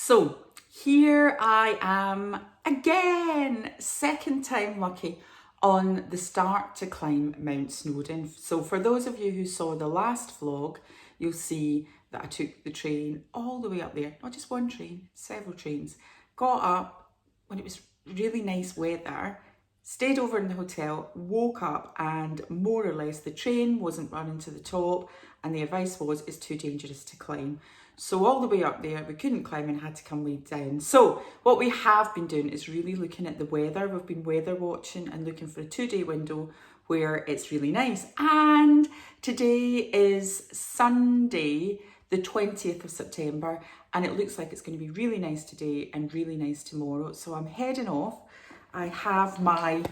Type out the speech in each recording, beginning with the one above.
So here I am again, second time lucky on the start to climb Mount Snowdon. So for those of you who saw the last vlog, you'll see that I took the train all the way up there, not just one train, several trains, got up when it was really nice weather, stayed over in the hotel, woke up, and more or less the train wasn't running to the top and the advice was it's too dangerous to climb. So all the way up there, we couldn't climb and had to come way down. So what we have been doing is really looking at the weather. We've been weather watching and looking for a 2-day window where it's really nice. And today is Sunday, the 20th of September, and it looks like it's going to be really nice today and really nice tomorrow. So I'm heading off. I have my,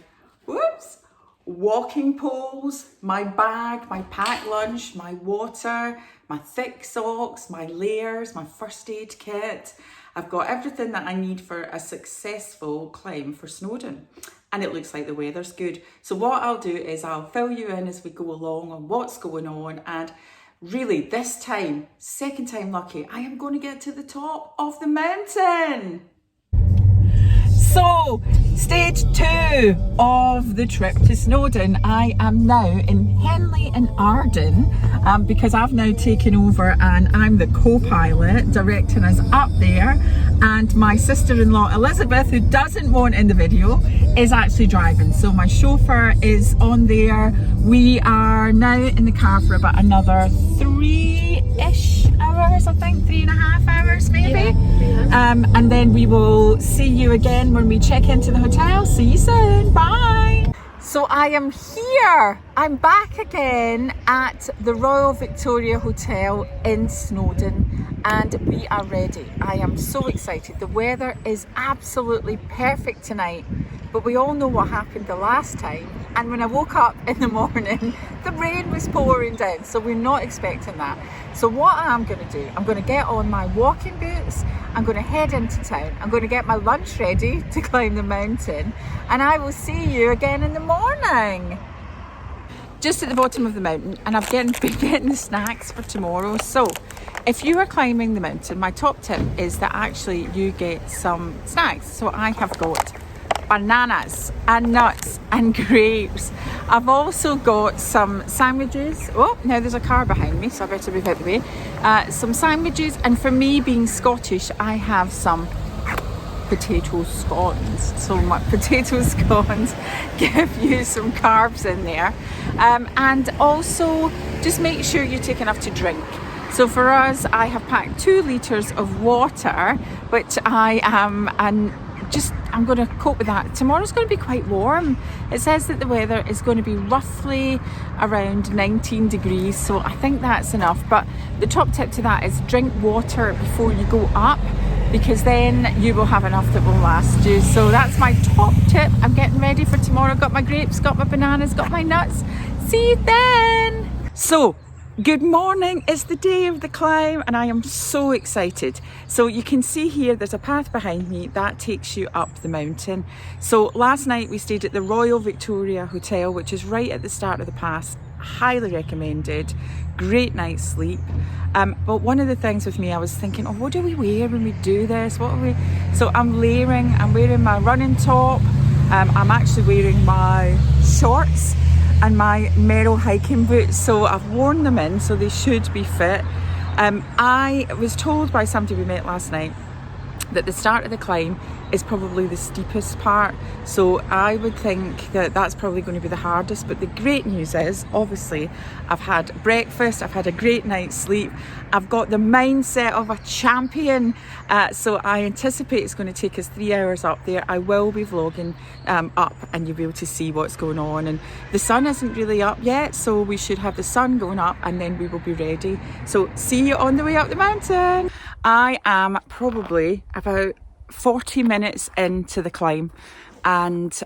walking poles, my bag, my packed lunch, my water, my thick socks, my layers, my first aid kit. I've got everything that I need for a successful climb for Snowdon. And it looks like the weather's good. So what I'll do is I'll fill you in as we go along on what's going on. And really this time, second time lucky, I am going to get to the top of the mountain. So, stage 2 of the trip to Snowdon. I am now in Henley and Arden because I've now taken over and I'm the co-pilot directing us up there, and my sister-in-law Elizabeth, who doesn't want in the video, is actually driving. So my chauffeur is on there. We are now in the car for about another 3-ish hours, I think, 3.5 hours maybe. Yeah. And then we will see you again when we check into the hotel. See you soon, bye. So I am here, I'm back again at the Royal Victoria Hotel in Snowdon, and we are ready. I am so excited. The weather is absolutely perfect tonight, but we all know what happened the last time, and when I woke up in the morning the rain was pouring down, so we're not expecting that. So what I'm going to do, I'm going to get on my walking boots, I'm going to head into town, I'm going to get my lunch ready to climb the mountain, and I will see you again in the morning. Just at the bottom of the mountain, and I've been getting the snacks for tomorrow. So if you are climbing the mountain, my top tip is that actually you get some snacks. So I have got bananas and nuts and grapes. I've also got some sandwiches. Oh, now there's a car behind me, so I better move out the way. Some sandwiches, and for me being Scottish, I have some potato scones. So my potato scones give you some carbs in there. And also just make sure you take enough to drink. So for us, I have packed 2 litres of water, which I'm going to cope with that. Tomorrow's going to be quite warm. It says that the weather is going to be roughly around 19 degrees, so I think that's enough. But the top tip to that is drink water before you go up, because then you will have enough that will last you. So that's my top tip. I'm getting ready for tomorrow. Got my grapes, got my bananas, got my nuts. See you then. So good morning, it's the day of the climb and I am so excited. So you can see here there's a path behind me that takes you up the mountain. So last night we stayed at the Royal Victoria Hotel, which is right at the start of the pass. Highly recommended, great night's sleep. But one of the things with me, I was thinking, oh, what do we wear when we do this? What are we? So I'm wearing my running top. I'm actually wearing my shorts and my Merrell hiking boots, so I've worn them in, so they should be fit. I was told by somebody we met last night that the start of the climb is probably the steepest part, so I would think that that's probably going to be the hardest. But the great news is, obviously, I've had breakfast, I've had a great night's sleep, I've got the mindset of a champion, so I anticipate it's going to take us 3 hours up there. I will be vlogging up and you'll be able to see what's going on, and the sun isn't really up yet, so we should have the sun going up and then we will be ready. So see you on the way up the mountain. I am probably about 40 minutes into the climb, and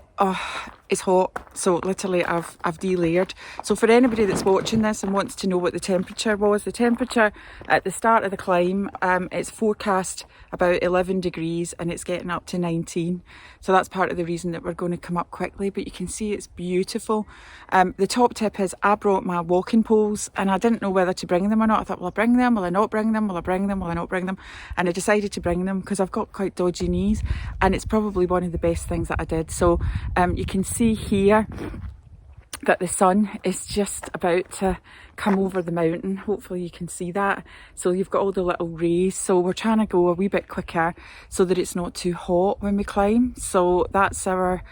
It's hot, so literally I've delayered. So for anybody that's watching this and wants to know what the temperature was, the temperature at the start of the climb, it's forecast about 11 degrees and it's getting up to 19. So that's part of the reason that we're going to come up quickly, but you can see it's beautiful. The top tip is I brought my walking poles and I didn't know whether to bring them or not. I thought, will I bring them? Will I not bring them? Will I bring them? Will I not bring them? And I decided to bring them because I've got quite dodgy knees and it's probably one of the best things that I did. So you can see here that the sun is just about to come over the mountain. Hopefully you can see that. So you've got all the little rays. So we're trying to go a wee bit quicker so that it's not too hot when we climb. So that's our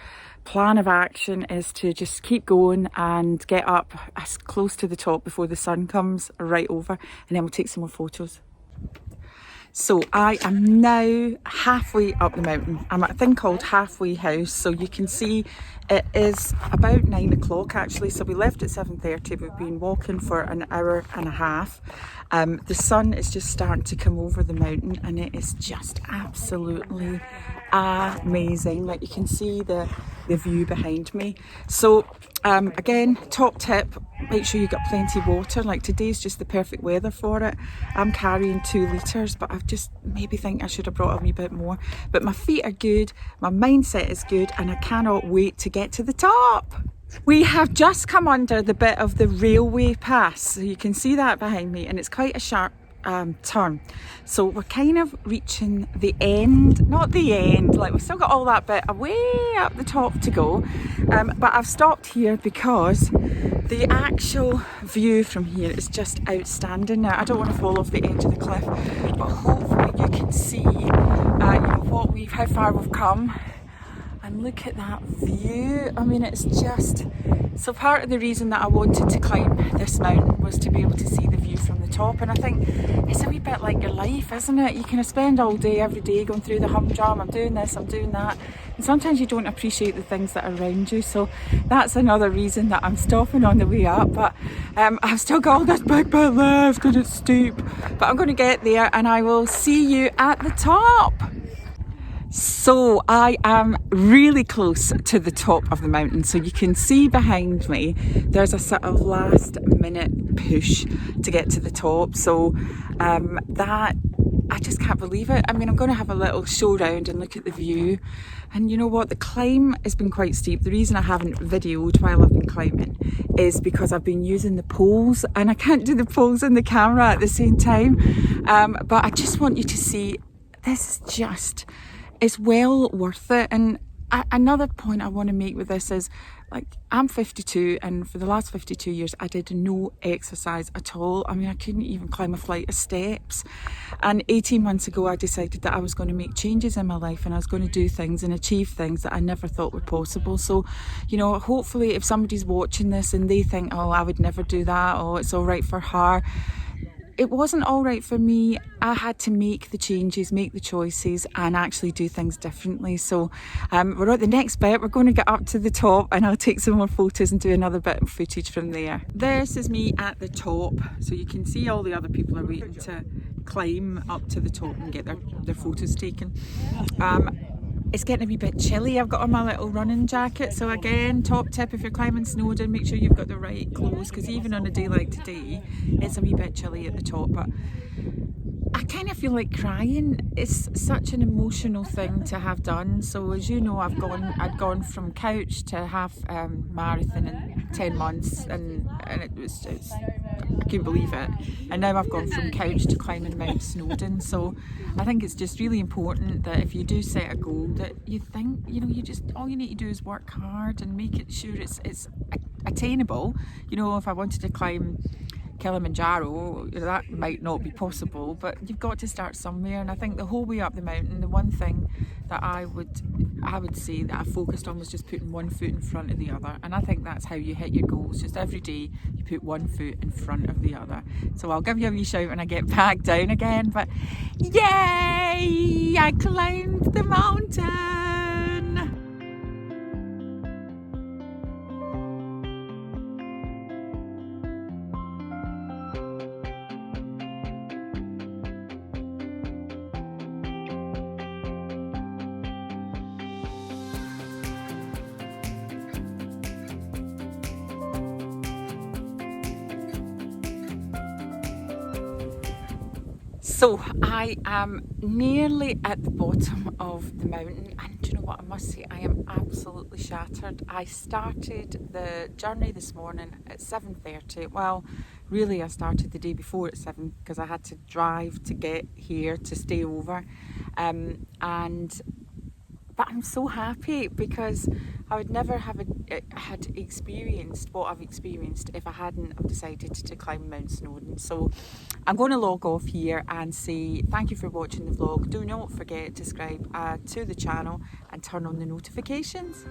plan of action, is to just keep going and get up as close to the top before the sun comes right over, and then we'll take some more photos. So I am now halfway up the mountain. I'm at a thing called Halfway House. So you can see it is about 9 o'clock actually. So we left at 7:30. We've been walking for an hour and a half. The sun is just starting to come over the mountain and it is just absolutely amazing. Like you can see the view behind me. So again, top tip, make sure you got plenty of water. Like today's just the perfect weather for it. I'm carrying 2 litres, but I've just maybe think I should have brought a wee bit more. But my feet are good, my mindset is good, and I cannot wait to get to the top. We have just come under the bit of the railway pass, so you can see that behind me, and it's quite a sharp turn. So we're kind of reaching the end, not the end, like we've still got all that bit way up the top to go, but I've stopped here because the actual view from here is just outstanding. Now I don't want to fall off the edge of the cliff, but hopefully you can see how far we've come. And look at that view. I mean, it's just... So part of the reason that I wanted to climb this mountain was to be able to see the view from the top. And I think it's a wee bit like your life, isn't it? You kind of spend all day, every day going through the humdrum. I'm doing this, I'm doing that. And sometimes you don't appreciate the things that are around you. So that's another reason that I'm stopping on the way up. But I've still got all this big bit left and it's steep. But I'm going to get there and I will see you at the top. So I am really close to the top of the mountain. So you can see behind me, there's a sort of last minute push to get to the top. So that, I just can't believe it. I mean, I'm going to have a little show round and look at the view. And you know what? The climb has been quite steep. The reason I haven't videoed while I've been climbing is because I've been using the poles and I can't do the poles and the camera at the same time. But I just want you to see, this is just... it's well worth it. And another point I want to make with this is, like, I'm 52 and for the last 52 years I did no exercise at all. I mean, I couldn't even climb a flight of steps. And 18 months ago I decided that I was going to make changes in my life and I was going to do things and achieve things that I never thought were possible. So, you know, hopefully if somebody's watching this and they think, oh, I would never do that, or it's all right for her, it wasn't all right for me. I had to make the changes, make the choices and actually do things differently. So we're at the next bit. We're going to get up to the top and I'll take some more photos and do another bit of footage from there. This is me at the top. So you can see all the other people are waiting to climb up to the top and get their photos taken. It's getting a wee bit chilly. I've got on my little running jacket. So again, top tip, if you're climbing Snowdon, make sure you've got the right clothes, because even on a day like today, it's a wee bit chilly at the top. But I kind of feel like crying. It's such an emotional thing to have done. So as you know, I'd gone from couch to half marathon in 10 months and it's I couldn't believe it. And now I've gone from couch to climbing Mount Snowdon. So I think it's just really important that if you do set a goal, that you think, you know, all you need to do is work hard and make it sure it's attainable. You know, if I wanted to climb Kilimanjaro, that might not be possible, but you've got to start somewhere. And I think the whole way up the mountain, the one thing that I would say that I focused on was just putting one foot in front of the other. And I think that's how you hit your goals. Just every day you put one foot in front of the other. So I'll give you a wee shout when I get back down again. But yay! I climbed the mountain! So I am nearly at the bottom of the mountain, and do you know what, I must say, I am absolutely shattered. I started the journey this morning at 7:30. Well, really I started the day before at 7 because I had to drive to get here to stay over, but I'm so happy because I would never have had experienced what I've experienced if I hadn't have decided to climb Mount Snowdon. So I'm going to log off here and say thank you for watching the vlog. Do not forget to subscribe to the channel and turn on the notifications.